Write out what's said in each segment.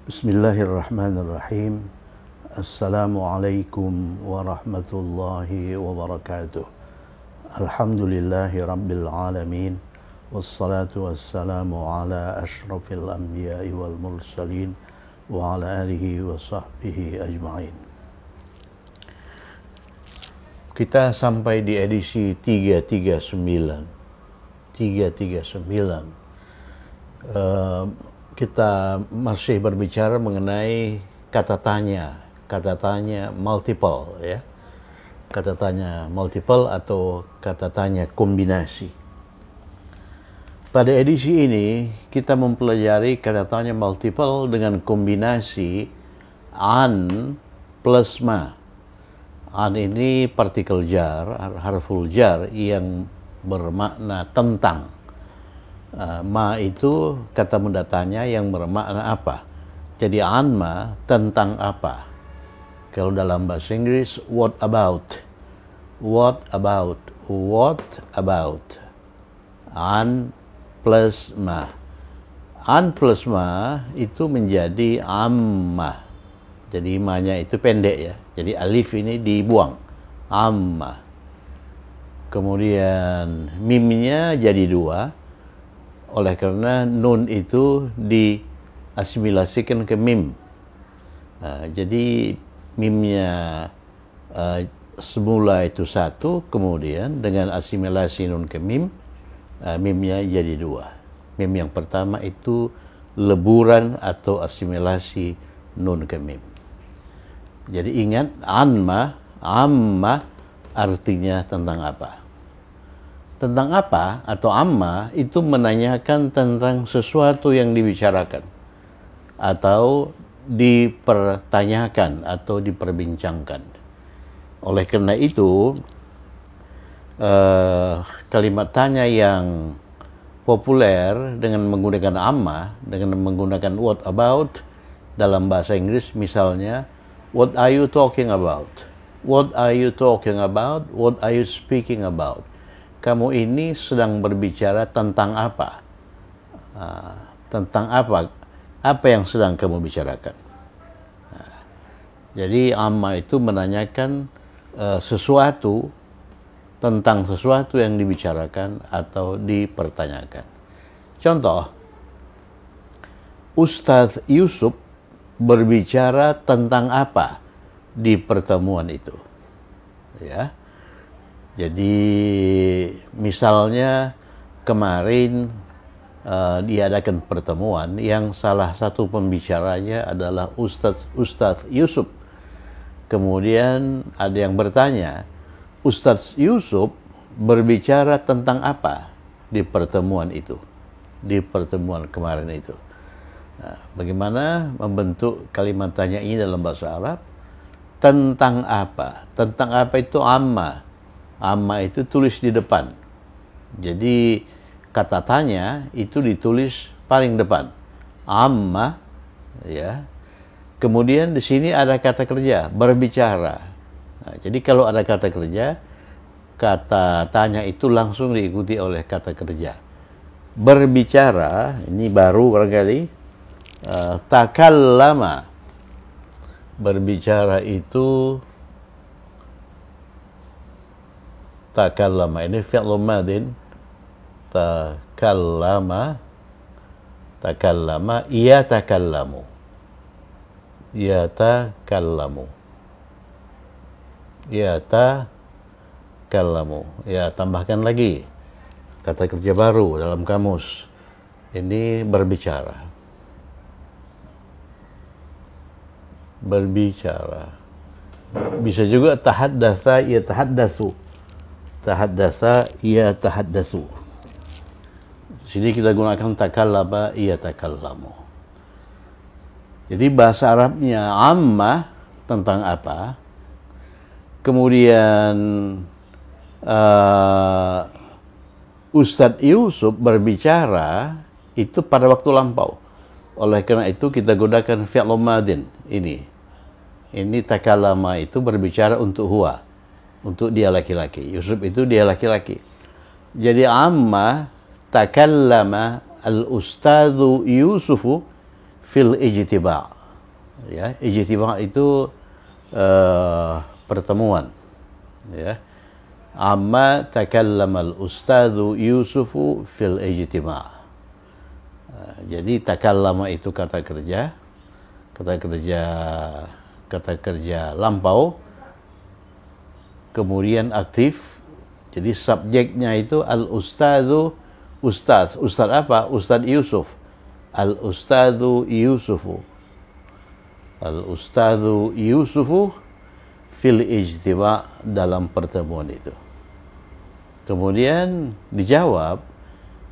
Bismillahirrahmanirrahim. Assalamualaikum warahmatullahi wabarakatuh. Alhamdulillahi rabbil alamin. Wassalatu wassalamu ala ashrafil anbiya'i wal mursalin wa ala alihi wa sahbihi ajma'in. Kita sampai di edisi 339. Kita masih berbicara mengenai kata tanya multiple, ya. Kata tanya multiple atau kata tanya kombinasi. Pada edisi ini kita mempelajari kata tanya multiple dengan kombinasi an plus ma. An ini partikel jar, harful jar yang bermakna tentang. Ma itu kata benda tanya yang bermakna apa. Jadi an ma tentang apa. Kalau dalam bahasa Inggris, what about. What about. What about. An plus ma. An plus ma itu menjadi amma. Jadi ma-nya itu pendek, ya. Jadi alif ini dibuang. Amma. Kemudian mimnya jadi dua. Oleh karena nun itu diasimilasikan ke mim. Jadi mimnya semula itu satu, kemudian dengan asimilasi nun ke mim, mimnya jadi dua. Mim yang pertama itu leburan atau asimilasi nun ke mim. Jadi ingat, amma artinya tentang apa. Tentang apa atau amma itu menanyakan tentang sesuatu yang dibicarakan atau dipertanyakan atau diperbincangkan. Oleh karena itu kalimat tanya yang populer dengan menggunakan amma, dengan menggunakan what about dalam bahasa Inggris, misalnya what are you talking about? What are you talking about? What are you speaking about? Kamu ini sedang berbicara tentang apa? Tentang apa? Apa yang sedang kamu bicarakan? Jadi amma itu menanyakan sesuatu tentang sesuatu yang dibicarakan atau dipertanyakan. Contoh, Ustadz Yusuf berbicara tentang apa di pertemuan itu? Ya. Jadi misalnya kemarin diadakan pertemuan yang salah satu pembicaranya adalah Ustadz Yusuf. Kemudian ada yang bertanya, Ustadz Yusuf berbicara tentang apa di pertemuan itu, di pertemuan kemarin itu. Nah, bagaimana membentuk kalimat tanya ini dalam bahasa Arab? Tentang apa? Tentang apa itu amma. Amma itu tulis di depan. Jadi kata tanya itu ditulis paling depan. Amma, ya. Kemudian di sini ada kata kerja, berbicara. Nah, jadi kalau ada kata kerja, kata tanya itu langsung diikuti oleh kata kerja. Berbicara, ini baru barangkali. Takallama. Berbicara itu takallama, ini fi'lun madin. Takallama yatakallamu. Ya, tambahkan lagi kata kerja baru dalam kamus. Ini berbicara. Bisa juga tahaddatsa yatahaddatsu. Tahaddatsa yatahaddatsu. Sini kita gunakan takallama yatakallamu. Jadi bahasa Arabnya amma tentang apa. Kemudian Ustadz Yusuf berbicara itu pada waktu lampau. Oleh karena itu kita gunakan fi'lun madin ini. Ini takallama itu berbicara untuk huwa. Untuk dia laki-laki. Yusuf itu dia laki-laki. Jadi amma takallama al-ustadzu Yusufu fil ijtiba'. Ya, ijtiba' itu pertemuan. Ya. Amma takallama al-ustadzu Yusufu fil ijtima'. Jadi takallama itu kata kerja lampau, kemudian aktif. Jadi subjeknya itu al-ustadzu, ustaz apa? Ustaz Yusuf. Al-ustadzu Yusufu. Al-ustadzu Yusufu fil ijtima' dalam pertemuan itu. Kemudian dijawab,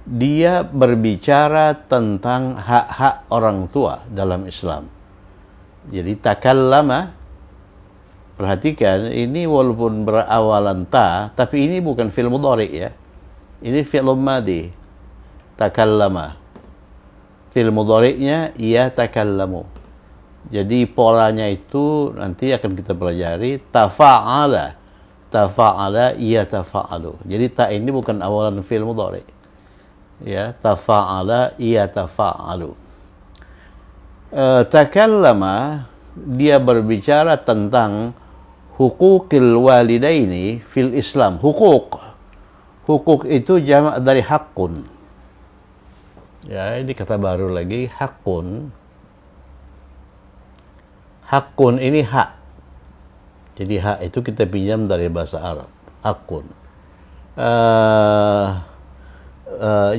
dia berbicara tentang hak-hak orang tua dalam Islam. Jadi takallama, perhatikan ini walaupun berawalan ta, tapi ini bukan fi'il mudhari ya. Ini fi'il madhi. Takallama. Fi'il mudhari'nya ya takallamu. Jadi polanya itu nanti akan kita pelajari tafa'ala. Tafa'ala yatafa'alu. Jadi ta ini bukan awalan fi'il mudhari. Ya, tafa'ala yatafa'alu. Takallama, dia berbicara tentang hukukil walidaini fil Islam. Hukuk itu jamak dari haqqun. Ya, ini kata baru lagi, haqqun. Haqqun ini hak. Jadi hak itu kita pinjam dari bahasa Arab. Haqqun.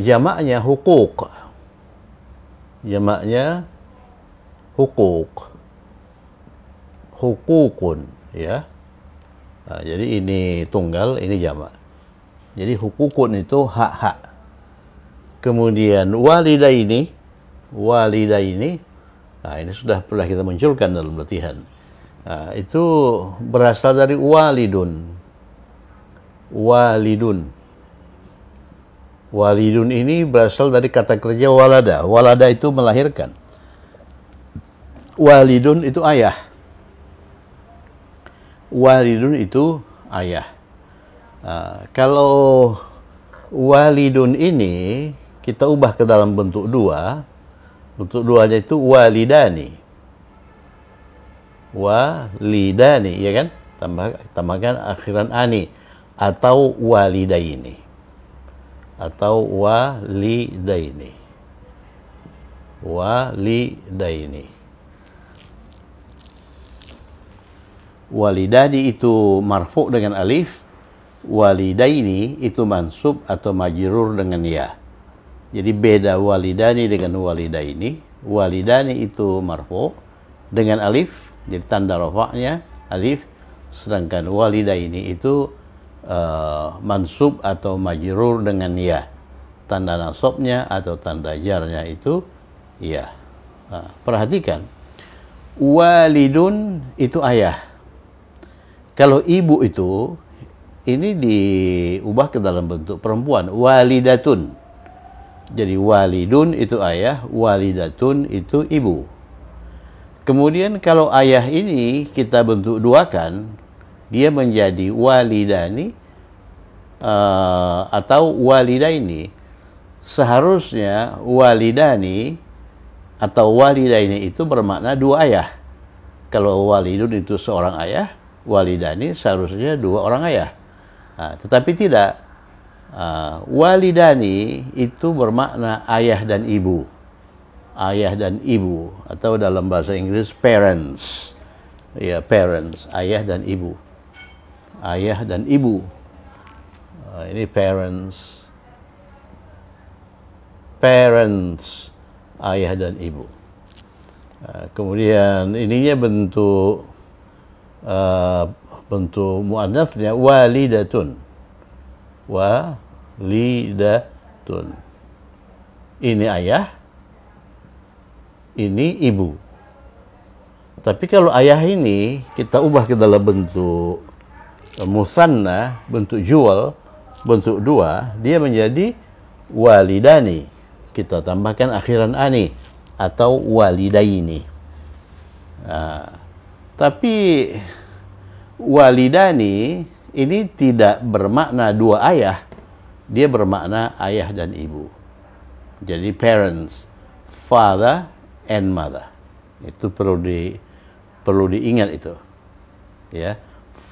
Jamaknya hukuk. Jamaknya hukuk. Hukukun, ya. Jadi ini tunggal, ini jamak. Jadi hukukun itu hak-hak. Kemudian walidaini, nah ini sudah pernah kita munculkan dalam latihan. Itu berasal dari walidun. Walidun ini berasal dari kata kerja walada. Walada itu melahirkan. Walidun itu ayah. Walidun itu ayah. Kalau walidun ini kita ubah ke dalam bentuk dua. Bentuk duanya itu walidani. Walidani, ya kan? Tambahkan akhiran ani. Atau walidaini. Atau walidaini. Walidaini. Walidani itu marfu dengan alif. Walidaini itu mansub atau majrur dengan ya. Jadi beda walidani dengan walidaini. Walidani itu marfu dengan alif, jadi tanda rafa'nya alif, sedangkan walidaini itu mansub atau majrur dengan ya. Tanda nasabnya atau tanda jarnya itu ya. Perhatikan, walidun itu ayah. Kalau ibu itu ini diubah ke dalam bentuk perempuan, walidatun. Jadi walidun itu ayah, walidatun itu ibu. Kemudian kalau ayah ini kita bentuk duakan, dia menjadi walidani atau walidaini. Seharusnya walidani atau walidaini itu bermakna dua ayah. Kalau walidun itu seorang ayah, walidani seharusnya dua orang ayah. Tetapi tidak. Walidani itu bermakna ayah dan ibu. Ayah dan ibu, atau dalam bahasa Inggris parents. Ya, parents, ayah dan ibu. Ayah dan ibu. Ini parents. Parents, ayah dan ibu. Kemudian ininya bentuk muannats-nya walidatun. Walidatun. Ini ayah, ini ibu. Tapi kalau ayah ini kita ubah ke dalam bentuk musanna, bentuk jual, bentuk dua, dia menjadi walidani. Kita tambahkan akhiran ani atau walidaini. Tapi walidani ini tidak bermakna dua ayah, dia bermakna ayah dan ibu. Jadi parents, father and mother. Itu perlu diingat itu. Ya,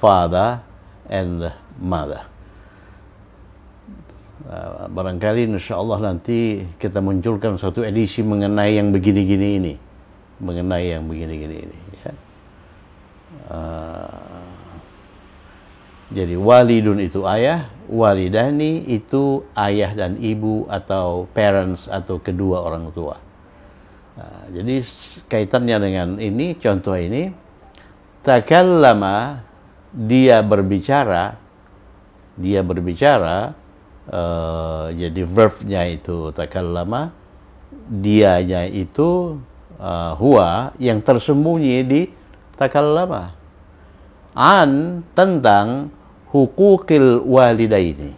father and mother. Barangkali insyaallah nanti kita munculkan satu edisi mengenai yang begini-gini ini. Ya. Jadi walidun itu ayah, walidani itu ayah dan ibu atau parents atau kedua orang tua. Jadi kaitannya dengan ini, contoh ini, takallama, dia berbicara, jadi verbnya itu takallama, dianya itu huwa, yang tersembunyi di takallama, an, tentang hukukil walidaini.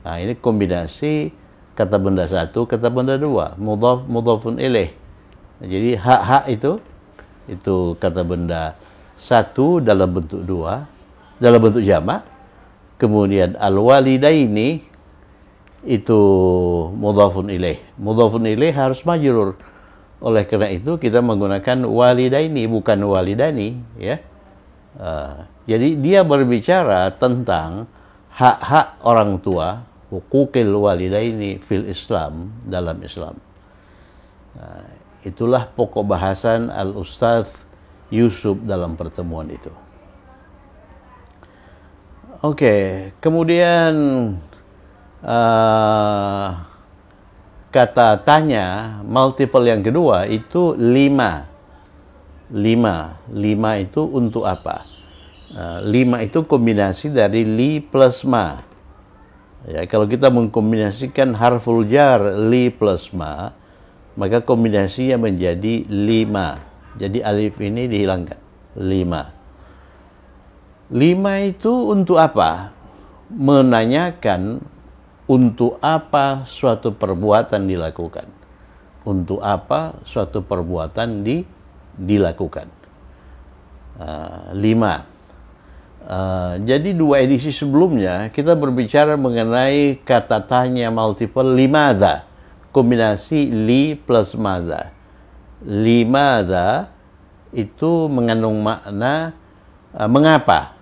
Nah, ini kombinasi kata benda satu, kata benda dua, mudhafun ilaih. Jadi hak-hak itu kata benda satu dalam bentuk dua, dalam bentuk jamak. Kemudian al-walidaini itu mudhafun ilaih. Mudhafun ilaih harus majrur. Oleh karena itu kita menggunakan walidaini bukan walidani, ya. Jadi dia berbicara tentang hak-hak orang tua, hukukil walidaini fil Islam, dalam Islam. Itulah pokok bahasan Al-Ustadz Yusuf dalam pertemuan itu. Oke, kemudian kata tanya multiple yang kedua itu lima. Lima itu untuk apa? Lima itu kombinasi dari li plus ma. Ya, kalau kita mengkombinasikan harful jar li plus ma, maka kombinasinya menjadi lima. Jadi alif ini dihilangkan. Lima itu untuk apa? Menanyakan untuk apa suatu perbuatan dilakukan. Untuk apa suatu perbuatan dilakukan. Lima. Jadi dua edisi sebelumnya kita berbicara mengenai kata tanya multiple limadha. Kombinasi li plus madha. Limadha itu mengandung makna mengapa,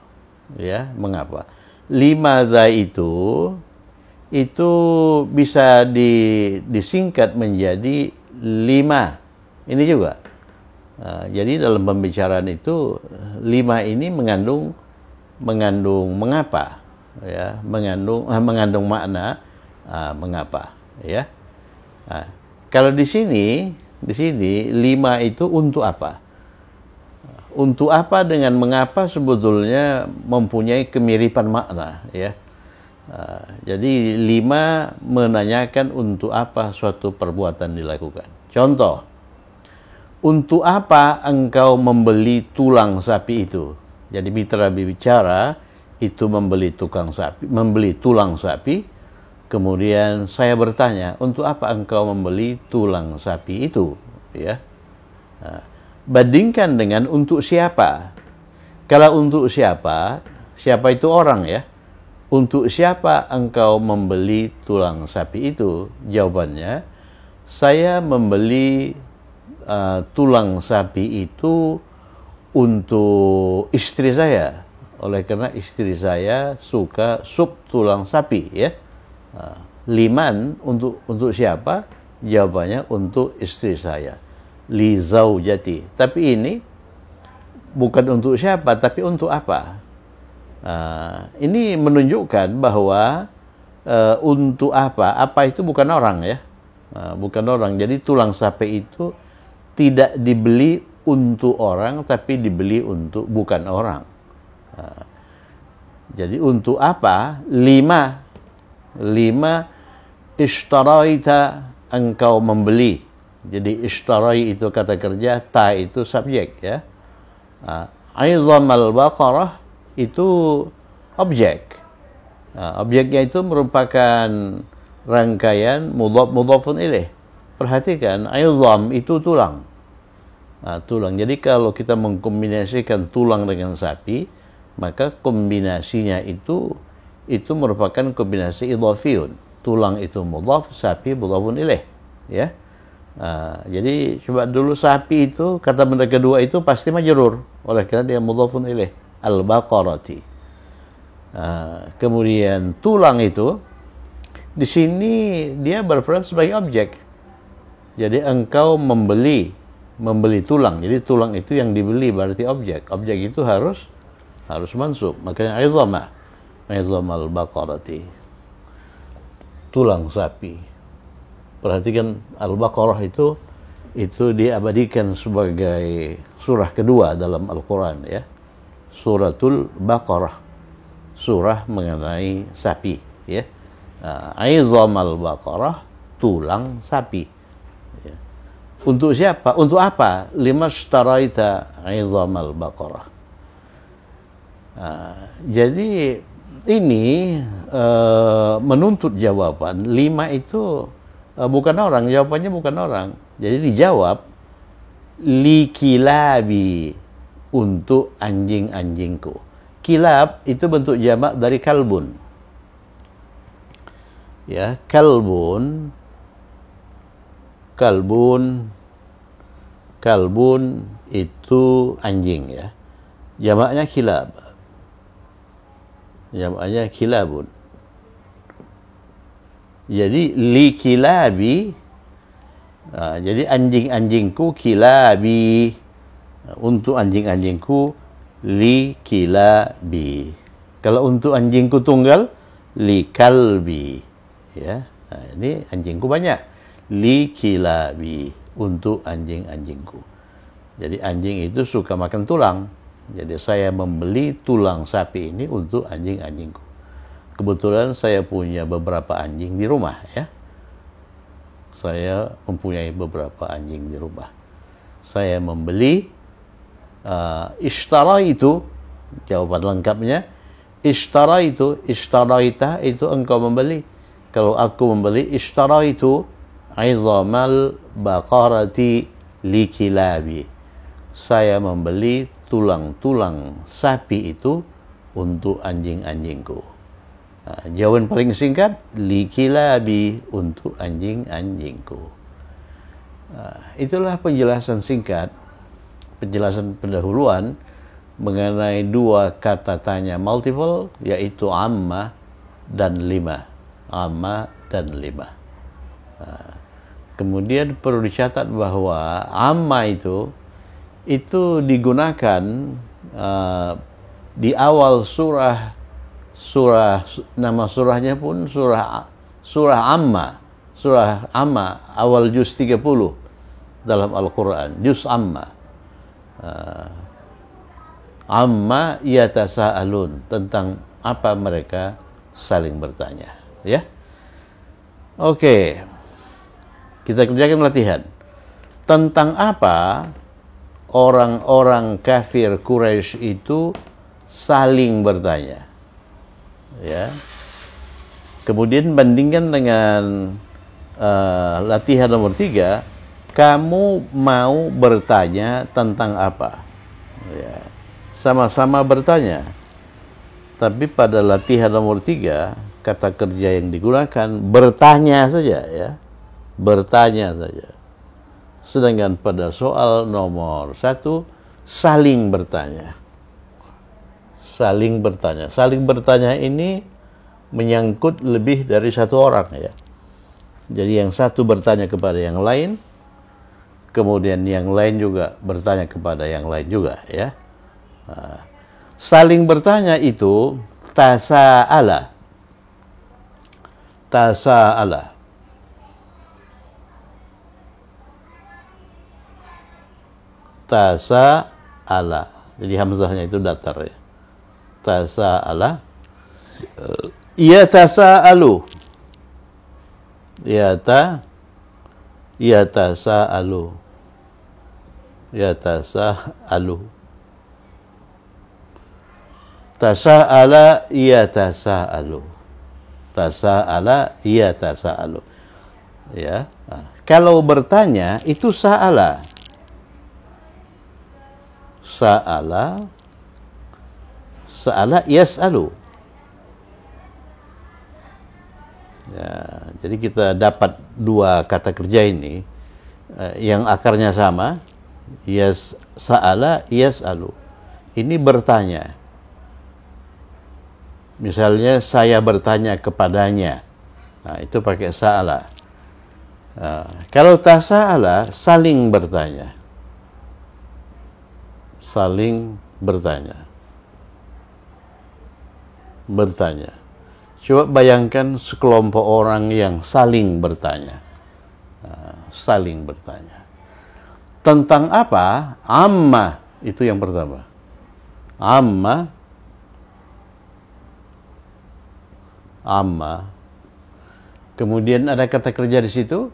ya, mengapa. Limadha itu bisa disingkat menjadi lima. Ini juga. Jadi dalam pembicaraan itu lima ini mengandung mengapa, ya, mengandung makna mengapa, ya. Kalau di sini lima itu untuk apa? Untuk apa dengan mengapa sebetulnya mempunyai kemiripan makna, ya. Jadi lima menanyakan untuk apa suatu perbuatan dilakukan. Contoh, untuk apa engkau membeli tulang sapi itu? Jadi mitra bicara itu membeli tulang sapi. Kemudian saya bertanya, untuk apa engkau membeli tulang sapi itu? Ya. Bandingkan dengan untuk siapa. Kalau untuk siapa itu orang, ya. Untuk siapa engkau membeli tulang sapi itu? Jawabannya, saya membeli tulang sapi itu untuk istri saya. Oleh karena istri saya suka sup tulang sapi, ya. Liman untuk siapa? Jawabannya untuk istri saya. Li zaujati. Tapi ini bukan untuk siapa, tapi untuk apa? Ini menunjukkan bahwa untuk apa? Apa itu bukan orang, ya. Bukan orang. Jadi tulang sapi itu tidak dibeli untuk orang, tapi dibeli untuk bukan orang. Jadi untuk apa? Lima ishtaraita, engkau membeli. Jadi ishtarai itu kata kerja, ta itu subjek, ya. Aizam al-baqarah itu objek. Objeknya itu merupakan rangkaian mudhafun ilaih. Perhatikan, aizam itu tulang. Tulang. Jadi kalau kita mengkombinasikan tulang dengan sapi, maka kombinasinya itu merupakan kombinasi idhafiyun. Tulang itu mudhaf, sapi mudhafun ilaih, ya. Jadi coba dulu sapi itu, kata benda kedua itu pasti majrur, oleh karena dia mudhafun ilaih, al-baqarati. Kemudian tulang itu di sini dia berperan sebagai objek. Jadi engkau membeli tulang. Jadi tulang itu yang dibeli berarti objek. Objek itu harus mansub. Makanya aizamal baqarati. Tulang sapi. Perhatikan Al-Baqarah itu diabadikan sebagai surah kedua dalam Al-Quran, ya. Suratul Baqarah, surah mengenai sapi, ya. Aizamal Baqarah, tulang sapi, ya. Untuk siapa? Untuk apa? Limashtaraita aizamal Baqarah. Jadi ini menuntut jawaban. 5 itu bukan orang, jawabannya bukan orang. Jadi dijawab likilabi, untuk anjing-anjingku. Kilab itu bentuk jamak dari kalbun. Ya, kalbun itu anjing, ya. Jamaknya kilab. Jamaknya kilabun. Jadi likilabi, jadi anjing-anjingku kilabi, untuk anjing-anjingku likilabi. Kalau untuk anjingku tunggal likalbi, ya. Ini anjingku banyak, likilabi, untuk anjing-anjingku. Jadi anjing itu suka makan tulang. Jadi saya membeli tulang sapi ini untuk anjing-anjingku. Kebetulan saya punya beberapa anjing di rumah, ya. Saya mempunyai beberapa anjing di rumah. Saya membeli, ishtara itu, jawaban lengkapnya, ishtara itu, ishtaraita itu engkau membeli. Kalau aku membeli, ishtara itu, aizamal baqarati likilabi. Saya membeli tulang-tulang sapi itu untuk anjing-anjingku. Jawaban paling singkat, likilabi, untuk anjing-anjingku. Itulah penjelasan singkat, penjelasan pendahuluan mengenai dua kata tanya multiple, yaitu amma dan lima. Amma dan lima. Kemudian perlu dicatat bahwa amma itu digunakan di awal surah, nama surahnya pun surah Amma. Surah Amma awal juz 30 dalam Al-Qur'an, juz Amma. Amma yatasaalun, tentang apa mereka saling bertanya, ya. Oke. Kita kerjakan latihan. Tentang apa orang-orang kafir Quraisy itu saling bertanya, ya. Kemudian bandingkan dengan latihan nomor 3, kamu mau bertanya tentang apa, ya. Sama-sama bertanya, tapi pada latihan nomor 3 kata kerja yang digunakan bertanya saja, ya, bertanya saja. Sedangkan pada soal nomor 1 saling bertanya. Saling bertanya. Saling bertanya ini menyangkut lebih dari satu orang, ya. Jadi yang satu bertanya kepada yang lain, kemudian yang lain juga bertanya kepada yang lain juga, ya. Saling bertanya itu tasa'ala. Tasa'ala. Tasa'ala. Jadi hamzahnya itu datar, ya. Tasa'ala. Yatasa'alu. Yatasa'alu. Yatasa'alu. Tasa'ala yatasa'alu. Tasa'ala yatasa'alu. Ya. Kalau bertanya itu sa'ala. Sa'ala yas'alu. Ya, jadi kita dapat dua kata kerja ini, yang akarnya sama, sa'ala yas'alu. Ini bertanya. Misalnya saya bertanya kepadanya. Nah, itu pakai sa'ala. Kalau tasa'ala, saling bertanya. Saling bertanya. Bertanya. Coba bayangkan sekelompok orang yang saling bertanya. Saling bertanya. Tentang apa? Amma. Itu yang pertama. Amma. Kemudian ada kata kerja di situ.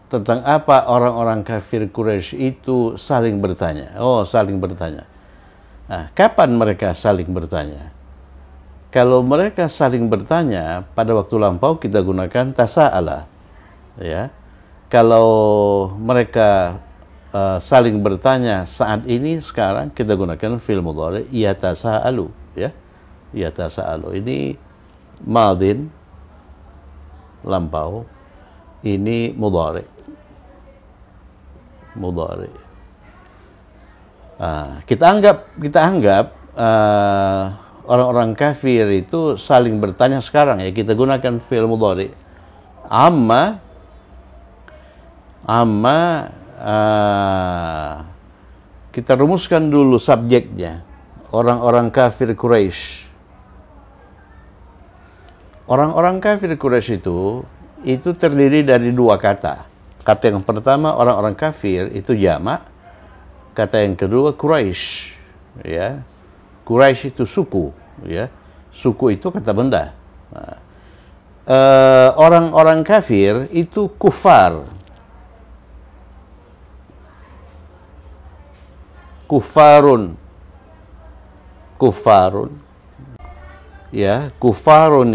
Tentang apa orang-orang kafir Quraisy itu saling bertanya. Oh, saling bertanya. Nah, kapan mereka saling bertanya? Kalau mereka saling bertanya pada waktu lampau kita gunakan tasa'ala. Ya. Kalau mereka saling bertanya saat ini sekarang kita gunakan fi'il mudhari yatasa'alu, ya. Yatasa'alu. Ini madin lampau, ini mudhari. Mudhari. Kita anggap orang-orang kafir itu saling bertanya sekarang, ya, kita gunakan fi'il mudhari. Amma kita rumuskan dulu subjeknya. Orang-orang kafir Quraisy. Orang-orang kafir Quraisy itu terdiri dari dua kata. Kata yang pertama orang-orang kafir itu jamak. Kata yang kedua Quraisy, ya. Quraisy itu suku, ya. Suku itu kata benda. Orang-orang kafir itu kufar. Kufarun, ya, kufarun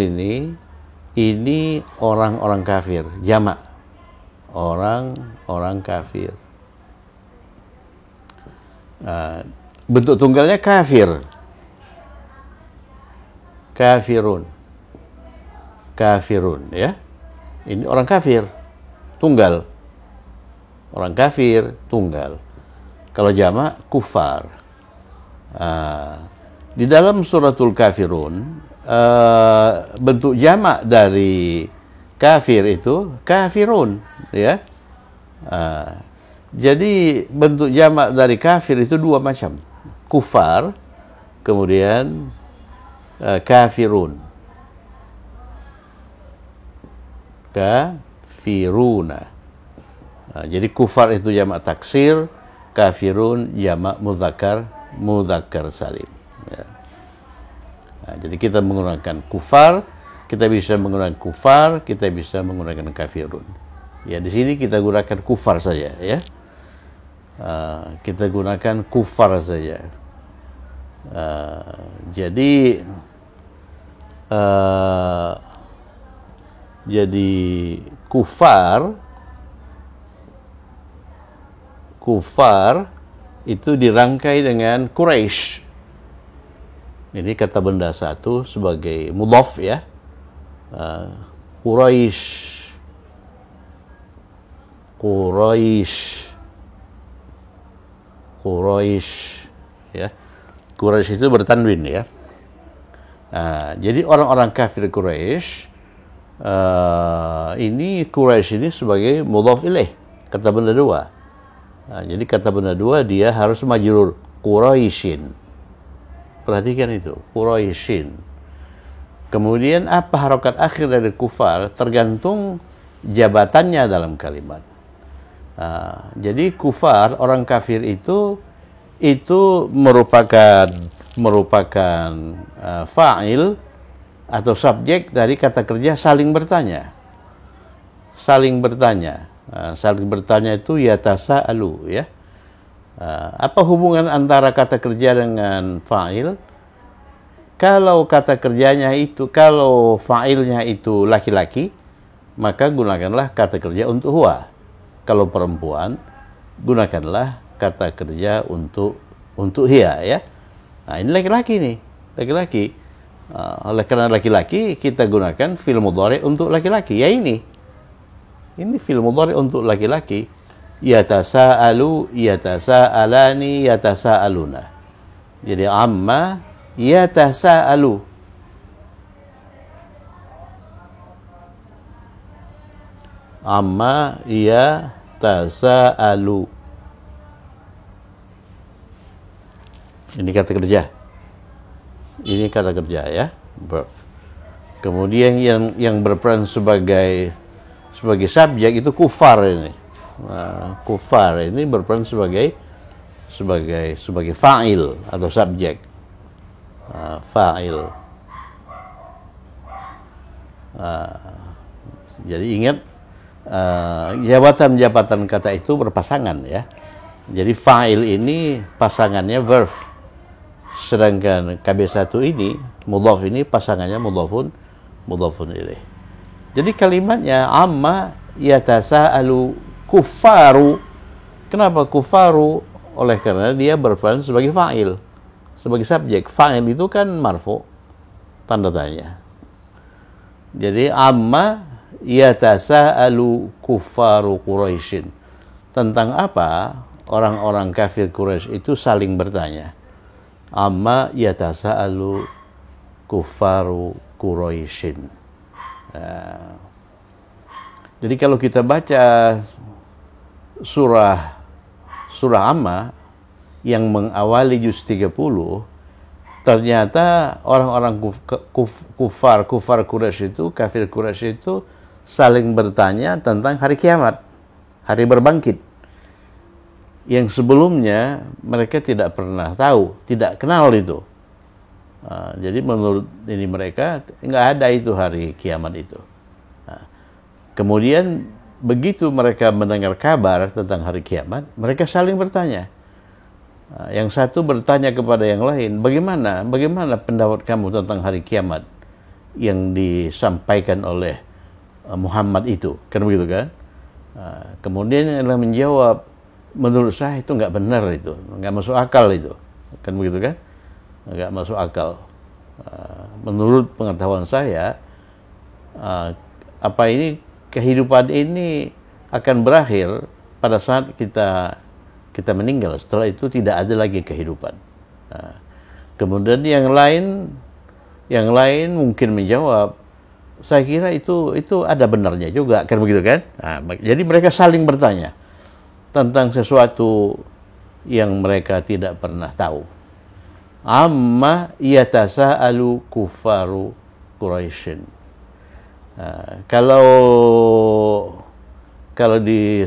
ini orang-orang kafir, jamak, orang-orang kafir. Bentuk tunggalnya kafir, kafirun, ya. Ini orang kafir, tunggal, orang kafir, tunggal. Kalau jamak, kufar. Di dalam suratul kafirun, bentuk jamak dari kafir itu kafirun, ya. Jadi bentuk jamak dari kafir itu dua macam. Kufar, kemudian kafirun. Kafiruna. Jadi kufar itu jamak taksir, kafirun jamak mudzakkar salim, ya. Jadi kita menggunakan kufar, kita bisa menggunakan kufar, kita bisa menggunakan kafirun. Ya, di sini kita gunakan kufar saja, ya. Kita gunakan kufar saja. Jadi kufar itu dirangkai dengan Quraisy. Ini kata benda satu sebagai mudhaf, ya. Quraisy, ya. Quraisy itu bertanwin, ya. Jadi orang-orang kafir Quraisy, ini Quraisy ini sebagai mudhaf ilaih, kata benda dua. Jadi kata benda dua dia harus majrur, Quraisyin. Perhatikan itu, Quraisyin. Kemudian apa harokat akhir dari kufar tergantung jabatannya dalam kalimat. Jadi kufar, orang kafir itu merupakan fa'il atau subjek dari kata kerja saling bertanya. Saling bertanya. Saling bertanya itu yatasa'alu, ya. Apa hubungan antara kata kerja dengan fa'il? Kalau kata kerjanya itu, kalau fa'ilnya itu laki-laki, maka gunakanlah kata kerja untuk huwa. Kalau perempuan, gunakanlah kata kerja untuk hiya, ya. Ini laki-laki nih, laki-laki. Oleh karena laki-laki, kita gunakan fi'il mudhari untuk laki-laki. Ya ini fi'il mudhari untuk laki-laki. yatasaalu, yatasaalani, yatasaaluna. Jadi amma yatasaalu. Amma yatasaalu. Ini kata kerja. Ini kata kerja ya. Verb. Kemudian yang berperan sebagai subjek itu kufar ini. Nah, kufar ini berperan sebagai fa'il atau subjek. Fa'il. Jadi ingat jabatan-jabatan kata itu berpasangan ya. Jadi fa'il ini pasangannya verb. Sedangkan KB1 ini mudhaf ini pasangannya mudhafun ilaih. Jadi kalimatnya amma yatasaalu kufaru. Kenapa kufaru? Oleh karena dia berperan sebagai fa'il, sebagai subjek. Fa'il itu kan marfu, tanda tanya. Jadi amma yatasaalu kufaru Quraisyin. Tentang apa orang-orang kafir Quraisy itu saling bertanya. Amma yatasaalu kufaru Quraisyin. Nah, jadi kalau kita baca surah Amma yang mengawali juz 30, ternyata orang-orang kufar Quraisy itu, kafir Quraisy itu saling bertanya tentang hari kiamat, hari berbangkit. Yang sebelumnya mereka tidak pernah tahu, tidak kenal itu. Jadi menurut ini mereka nggak ada itu hari kiamat itu. Kemudian begitu mereka mendengar kabar tentang hari kiamat, mereka saling bertanya. Yang satu bertanya kepada yang lain, bagaimana pendapat kamu tentang hari kiamat yang disampaikan oleh Muhammad itu, kan begitu kan? Kemudian yang lain menjawab, menurut saya itu nggak benar, itu nggak masuk akal itu, kan begitu kan? Nggak masuk akal. Menurut pengetahuan saya, kehidupan ini akan berakhir pada saat kita meninggal. Setelah itu tidak ada lagi kehidupan. Kemudian yang lain mungkin menjawab, saya kira itu ada benarnya juga, kan begitu kan? Jadi mereka saling bertanya tentang sesuatu yang mereka tidak pernah tahu. Amma yatasaalu kufaru Quraisyin. Kalau di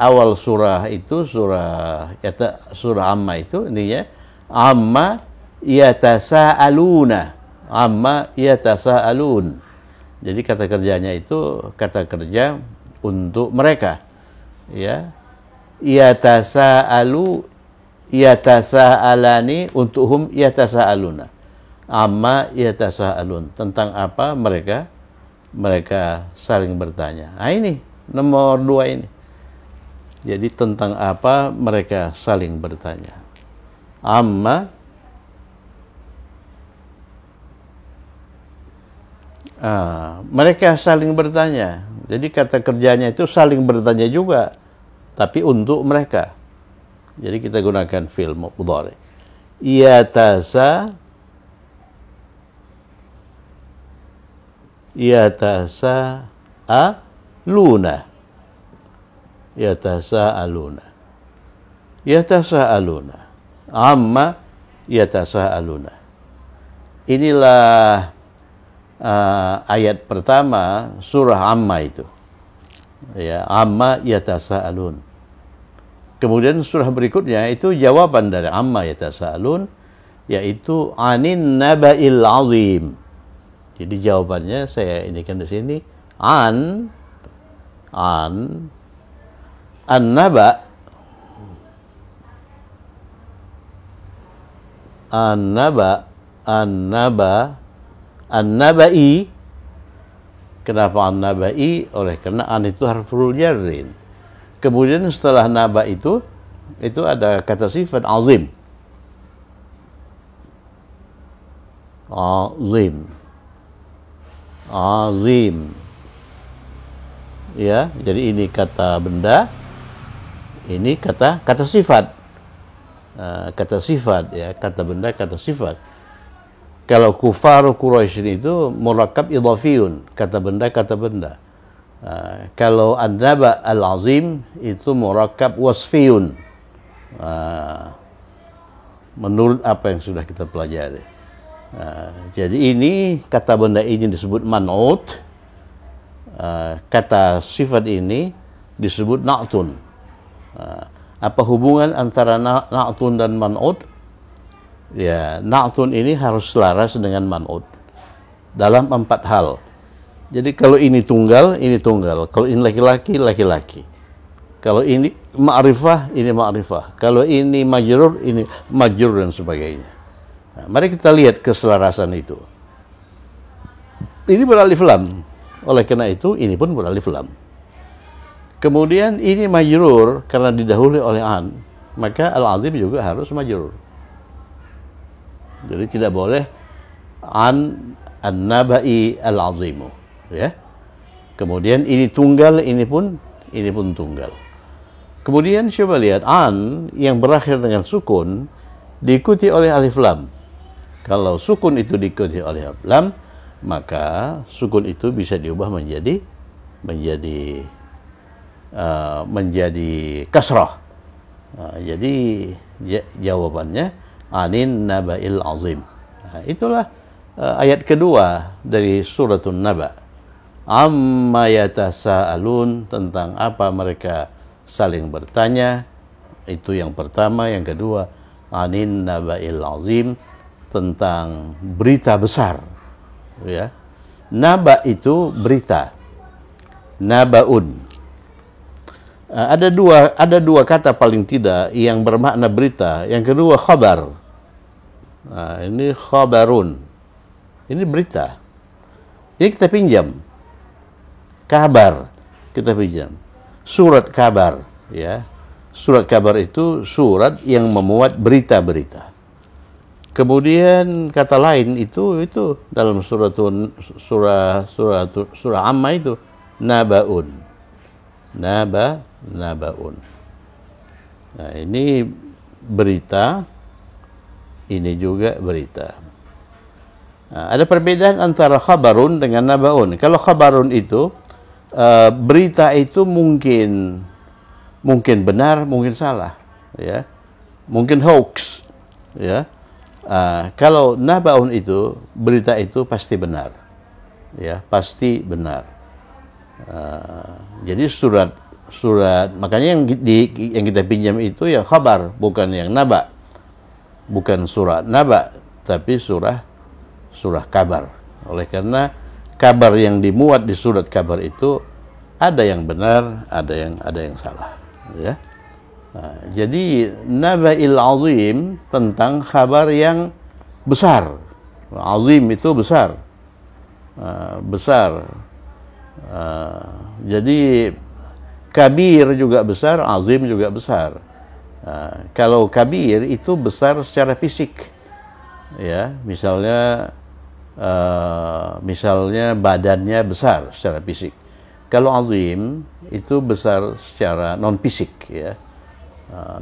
awal surah itu, surah Amma itu intinya amma yatasaaluna, amma yatasaalun. Jadi kata kerjanya itu kata kerja untuk mereka, ya. Yatasaalu, yatasaalani, untuk hum yatasaaluna. Amma yatasaalun, tentang apa mereka saling bertanya. Ini nomor 2 ini. Jadi tentang apa mereka saling bertanya. Amma mereka saling bertanya. Jadi kata kerjanya itu saling bertanya juga, tapi untuk mereka. Jadi kita gunakan fi'il mudhari. Yatasaaluna. Amma yatasaaluna. Inilah ayat pertama surah Amma itu. Ya, amma yatasaalun. Kemudian surah berikutnya itu jawaban dari amma yatasaalun, yaitu anin naba'il azim. Jadi jawabannya saya indikan di sini, an-naba, an-naba'i. Kenapa an-naba'i? Oleh karena an itu harful jarrin. Kemudian setelah naba itu ada kata sifat azim. Azim. Ya, jadi ini kata benda Ini kata sifat. Kata sifat ya, kata benda, kata sifat. Kalau kufaru Quraisy itu murakkab idhafiyun, kata benda, kata benda. Kalau an-naba al-azim itu murakkab wasfiyun. Menurut apa yang sudah kita pelajari. Jadi ini kata benda ini disebut man'ut, kata sifat ini disebut na'tun. Apa hubungan antara na'tun dan man'ut? Ya, na'tun ini harus selaras dengan man'ut dalam 4 hal. Jadi kalau ini tunggal, ini tunggal. Kalau ini laki-laki, laki-laki. Kalau ini ma'rifah, ini ma'rifah. Kalau ini majrur, ini majrur dan sebagainya. Nah, mari kita lihat keselarasan itu. Ini beralif lam. Oleh karena itu, ini pun beralif lam. Kemudian ini majrur karena didahului oleh an, maka al-azim juga harus majrur. Jadi tidak boleh an-nabai al-azimu, ya. Kemudian ini tunggal, ini pun tunggal. Kemudian coba lihat an yang berakhir dengan sukun diikuti oleh alif lam. Kalau sukun itu diikuti oleh alif lam, maka sukun itu bisa diubah menjadi kasrah. Jadi jawabannya anin naba'il azim. Itulah ayat kedua dari suratul Naba. Amma yatasaalun, tentang apa mereka saling bertanya. Itu yang pertama. Yang kedua, anin naba'il azim, tentang berita besar. Ya. Naba itu berita. Nabaun. Ada dua kata paling tidak yang bermakna berita. Yang kedua khabar. Ini khabarun. Ini berita. Ini kita pinjam. Kabar kita pinjam. Surat kabar, ya. Surat kabar itu surat yang memuat berita-berita. Kemudian kata lain itu dalam surah Amma itu nabaun. Nabaun. Nah, ini berita, ini juga berita. Nah, ada perbedaan antara khabarun dengan nabaun. Kalau khabarun itu berita itu mungkin benar, mungkin salah, ya. Mungkin hoax, ya. Kalau nabaun itu berita itu pasti benar. Ya, pasti benar. Jadi surat makanya yang kita pinjam itu ya khabar, bukan yang naba, bukan surat naba, tapi surah kabar. Oleh karena kabar yang dimuat di surat kabar itu ada yang benar, ada yang salah, ya. Jadi naba'il azim tentang kabar yang besar. Azim itu besar. Besar. Jadi kabir juga besar, azim juga besar. Kalau kabir itu besar secara fisik, ya, misalnya badannya besar secara fisik. Kalau azim itu besar secara non fisik, ya,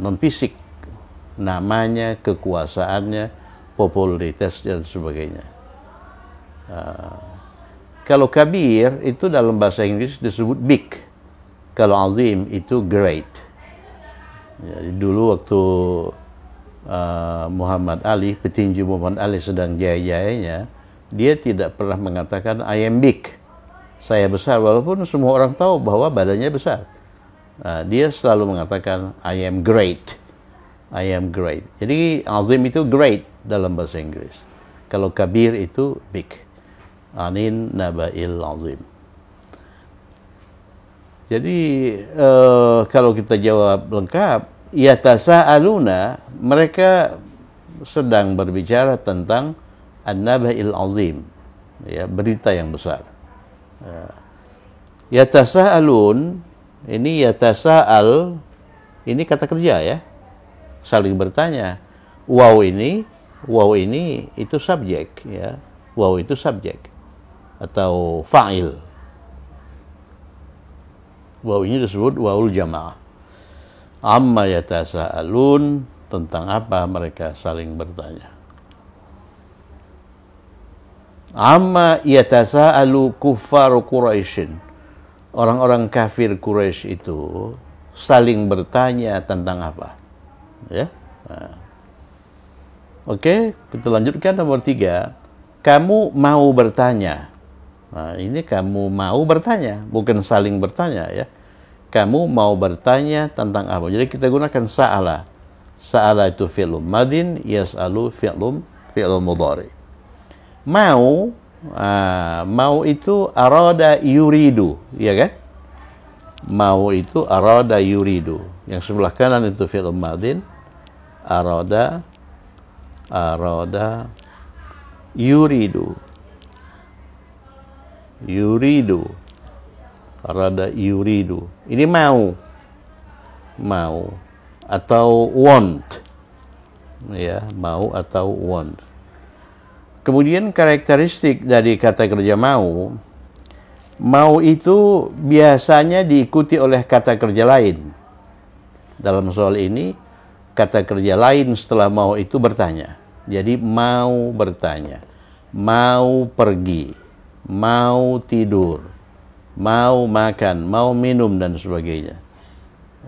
non fisik, namanya, kekuasaannya, popularitas dan sebagainya. Kalau kabir itu dalam bahasa Inggris disebut big. Kalau azim itu great. Jadi dulu waktu Muhammad Ali, petinju Muhammad Ali sedang jaya-jayanya, dia tidak pernah mengatakan I am big, saya besar, walaupun semua orang tahu bahwa badannya besar. Dia selalu mengatakan I am great. I am great. Jadi azim itu great dalam bahasa Inggris. Kalau kabir itu big. Anin naba'il azim. Jadi kalau kita jawab lengkap, yatasaaluna, mereka sedang berbicara tentang an-naba'il azim, ya, berita yang besar. Yatasaalun, ini yatasaal, ini kata kerja, ya, saling bertanya. Waw ini itu subjek, ya. Waw itu subjek atau fa'il. Waw ini disebut wawul jamaah. Amma yatasaalun, tentang apa mereka saling bertanya. Amma yatasaalu kuffaru Quraisyin. Orang-orang kafir Quraisy itu saling bertanya tentang apa? Ya. Nah. Oke, kita lanjutkan nomor 3. Kamu mau bertanya. Nah, ini kamu mau bertanya, bukan saling bertanya ya. Kamu mau bertanya tentang apa? Jadi kita gunakan sa'ala. Sa'ala itu fi'lun madin, yas'alu fi'lun mudhari. Mau, mau itu arada yuridu, ya kan? Mau itu arada yuridu. Yang sebelah kanan itu fi'lun madin, arada yuridu. Arada yuridu. Ini mau atau want. Ya, mau atau want. Kemudian karakteristik dari kata kerja mau itu biasanya diikuti oleh kata kerja lain. Dalam soal ini, kata kerja lain setelah mau itu bertanya. Jadi mau bertanya, mau pergi, mau tidur, mau makan, mau minum dan sebagainya.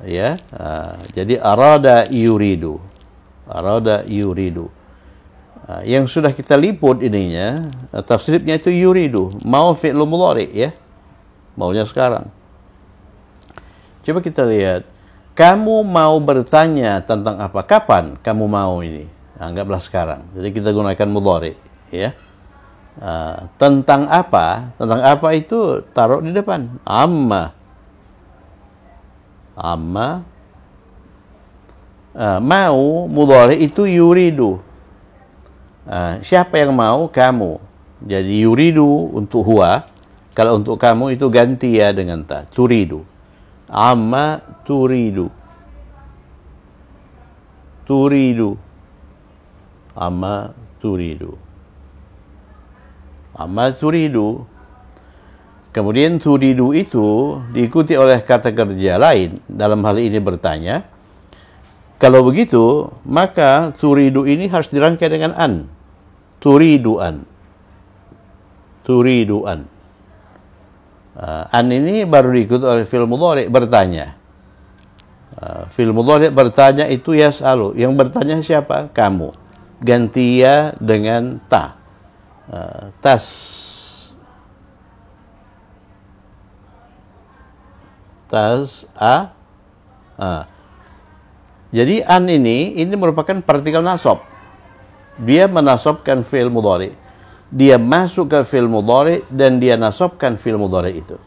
Ya, jadi arada yuridu. Yang sudah kita liput ininya, tafsirnya itu yuridu, mau fi'lu mudhari ya. Maunya sekarang. Coba kita lihat. Kamu mau bertanya tentang apa? Kapan kamu mau ini? Anggaplah sekarang. Jadi kita gunakan mudhari ya. Tentang apa? Tentang apa itu taruh di depan. Amma. Mau mudhari itu yuridu. Siapa yang mau? Kamu. Jadi yuridu untuk huwa. Kalau untuk kamu itu ganti ya dengan ta. Turidu. Amma turidu. Amma turidu. Kemudian turidu itu diikuti oleh kata kerja lain. Dalam hal ini bertanya. Kalau begitu, maka turidu ini harus dirangkai dengan an. Turiduan. An ini baru diikuti oleh fi'il mudhari bertanya. Fi'il mudhari bertanya itu yas'alu. Yang bertanya siapa? Kamu. Ganti ya dengan ta. Jadi an ini merupakan partikel nasab. Dia menasabkan fi'il mudhari. Dia masuk ke fi'il mudhari dan dia nasabkan fi'il mudhari itu.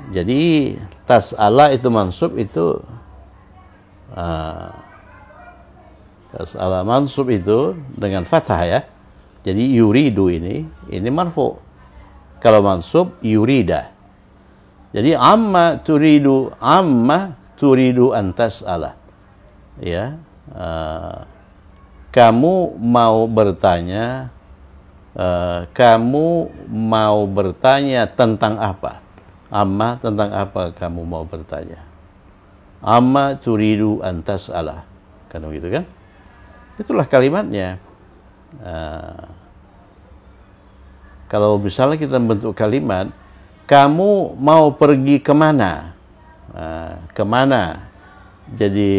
Jadi tas'ala itu mansub itu tas'ala mansub itu dengan fathah ya. Jadi yuridu ini marfu. Kalau mansub yurida. Jadi amma turidu an tas'ala. Ya, kamu mau bertanya tentang apa? Amma tentang apa kamu mau bertanya? Amma turidu an tas'ala. Kan begitu kan? Itulah kalimatnya. Kalau misalnya kita membentuk kalimat, kamu mau pergi kemana? Kemana? Jadi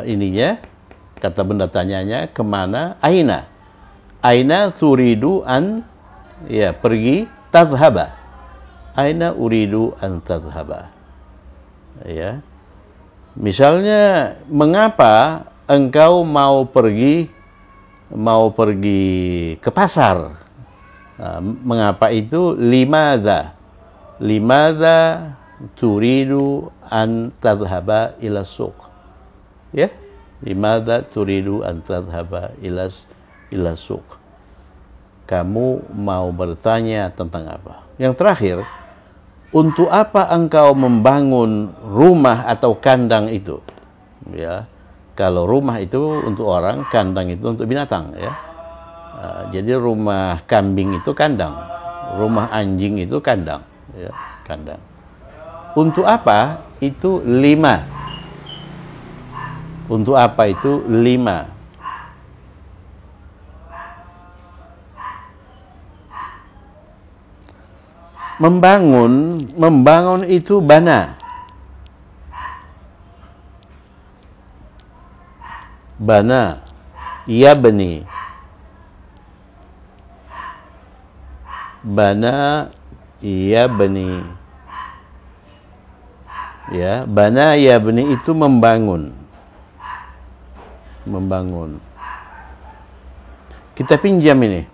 ininya kata benda tanyanya kemana? Aina turidu an ya pergi tadhhaba. Aina uridu an tadhhaba. Ya. Misalnya mengapa engkau mau pergi ke pasar? Mengapa itu? Limadza turidu an tadhhaba ila suq. Ya, limadza turidu an tadhhaba ila suq. Kamu mau bertanya tentang apa? Yang terakhir, untuk apa engkau membangun rumah atau kandang itu? Ya, kalau rumah itu untuk orang, kandang itu untuk binatang ya. Jadi rumah kambing itu kandang, rumah anjing itu kandang ya, kandang. Untuk apa itu 5? Untuk apa itu 5? Membangun itu bana. Bana, yabni. Bana, yabni. Ya, bana yabni itu membangun. Membangun. Kita pinjam ini.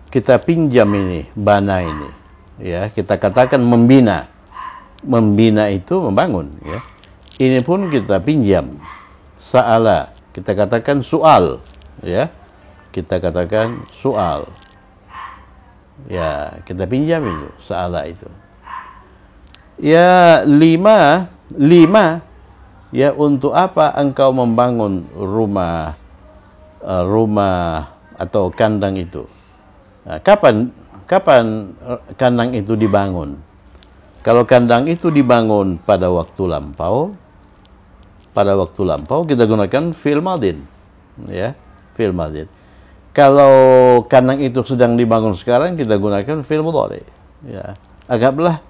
Kita pinjam ini, bana ini. Ya, kita katakan membina. Membina itu membangun, ya. Ini pun kita pinjam. Sa'ala, kita katakan soal, ya. Kita katakan soal. Ya, kita pinjam itu, sa'ala itu. Ya, 5, ya, untuk apa engkau membangun rumah atau kandang itu? Nah, kapan kandang itu dibangun? Kalau kandang itu dibangun pada waktu lampau, kita gunakan fi'il madin, ya, fi'il madin. Kalau kandang itu sedang dibangun sekarang, kita gunakan fi'il mudhari. Ya, anggaplah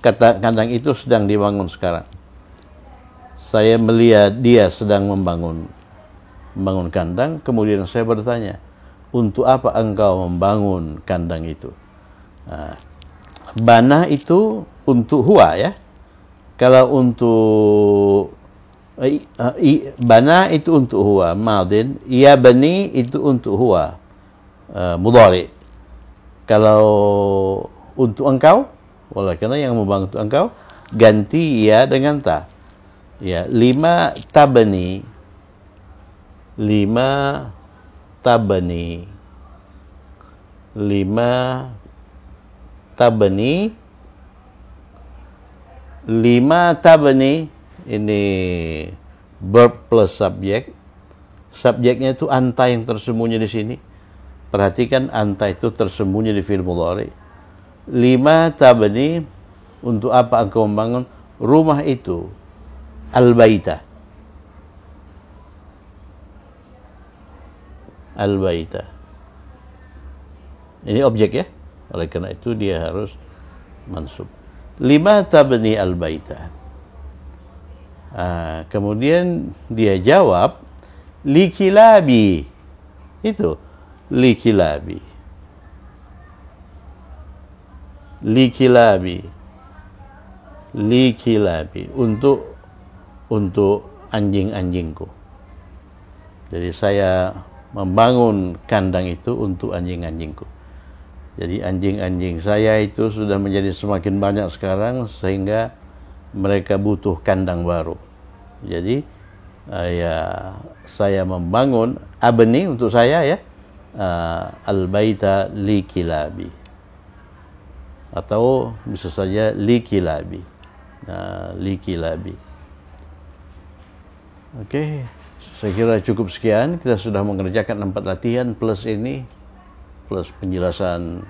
kata kandang itu sedang dibangun sekarang. Saya melihat dia sedang membangun kandang, kemudian saya bertanya, untuk apa engkau membangun kandang itu? Nah, bana itu untuk huwa, ya. Kalau untuk bana itu untuk huwa madin, yabni itu untuk huwa mudhari. Kalau untuk engkau, oleh karena yang membangun untuk engkau, ganti ya dengan ta. Ya, 5 tabani. 5 tabani. 5 tabani. 5 tabani ini verb plus subjek. Subjeknya itu anta yang tersembunyi di sini. Perhatikan anta itu tersembunyi di fi'il mudhari. 5 tabani, untuk apa engkau membangun rumah itu? Al-baita. Al-baita. Ini objek, ya. Oleh karena itu dia harus mansub. 5 tabni al-baita. Kemudian dia jawab likilabi. Itu likilabi. Likilabi. Likilabi untuk anjing-anjingku. Jadi saya membangun kandang itu untuk anjing-anjingku. Jadi anjing-anjing saya itu sudah menjadi semakin banyak sekarang, sehingga mereka butuh kandang baru. Jadi ya, saya membangun abni untuk saya, ya, al-baita li kilabi, atau bisa saja li kilabi. Li kilabi. Oke, saya kira cukup sekian. Kita sudah mengerjakan 4 latihan plus ini, plus penjelasan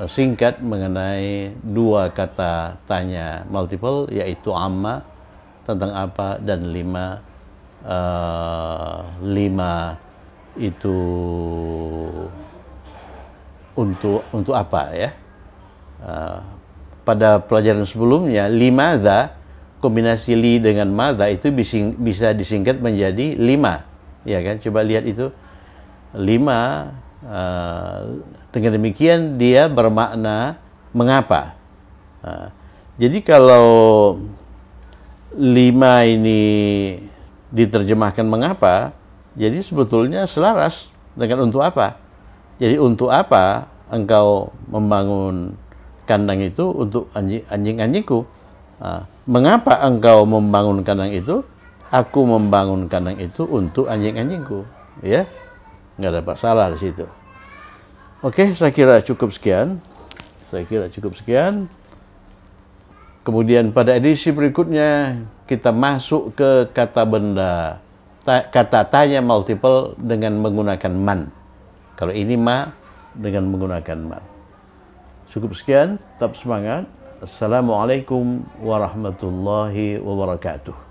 singkat mengenai 2 kata tanya multiple, yaitu amma tentang apa, dan 5 itu untuk apa, ya. Pada pelajaran sebelumnya, limadza, kombinasi li dengan madza itu bisa disingkat menjadi 5, ya kan? Coba lihat itu 5. Dengan demikian dia bermakna mengapa. Jadi kalau 5 ini diterjemahkan mengapa, jadi sebetulnya selaras dengan untuk apa. Jadi untuk apa engkau membangun kandang itu? Untuk anjing-anjingku. Mengapa engkau membangun kandang itu? Aku membangun kandang itu untuk anjing-anjingku, ya. Nggak ada masalah di situ. Oke, saya kira cukup sekian. Kemudian pada edisi berikutnya kita masuk ke kata benda, kata tanya multiple dengan menggunakan man. Kalau ini ma, dengan menggunakan man. Cukup sekian, tetap semangat. Assalamualaikum warahmatullahi wabarakatuh.